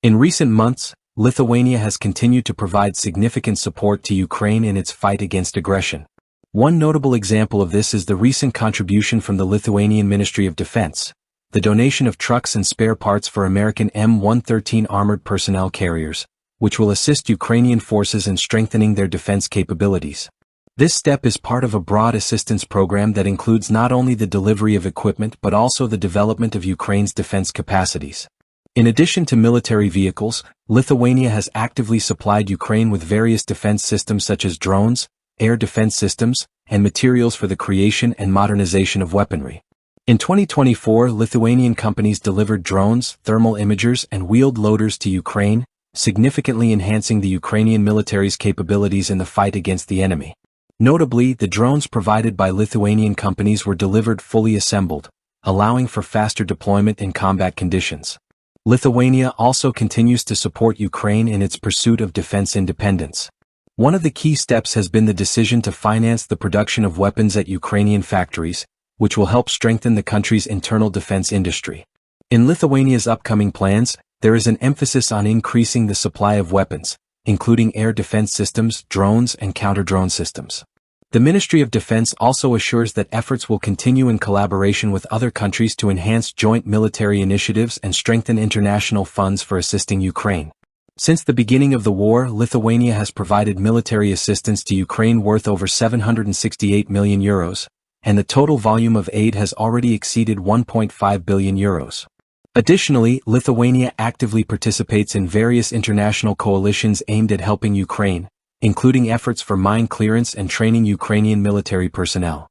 In recent months, Lithuania has continued to provide significant support to Ukraine in its fight against aggression. One notable example of this is the recent contribution from the Lithuanian Ministry of Defense, the donation of trucks and spare parts for American M113 armored personnel carriers, which will assist Ukrainian forces in strengthening their defense capabilities. This step is part of a broad assistance program that includes not only the delivery of equipment but also the development of Ukraine's defense capacities. In addition to military vehicles, Lithuania has actively supplied Ukraine with various defense systems such as drones, air defense systems, and materials for the creation and modernization of weaponry. In 2024, Lithuanian companies delivered drones, thermal imagers, and wheeled loaders to Ukraine, significantly enhancing the Ukrainian military's capabilities in the fight against the enemy. Notably, the drones provided by Lithuanian companies were delivered fully assembled, allowing for faster deployment in combat conditions. Lithuania also continues to support Ukraine in its pursuit of defense independence. One of the key steps has been the decision to finance the production of weapons at Ukrainian factories, which will help strengthen the country's internal defense industry. In Lithuania's upcoming plans, there is an emphasis on increasing the supply of weapons, including air defense systems, drones, and counter-drone systems. The Ministry of Defense also assures that efforts will continue in collaboration with other countries to enhance joint military initiatives and strengthen international funds for assisting Ukraine. Since the beginning of the war, Lithuania has provided military assistance to Ukraine worth over €768 million, and the total volume of aid has already exceeded €1.5 billion. Additionally, Lithuania actively participates in various international coalitions aimed at helping Ukraine, including efforts for mine clearance and training Ukrainian military personnel.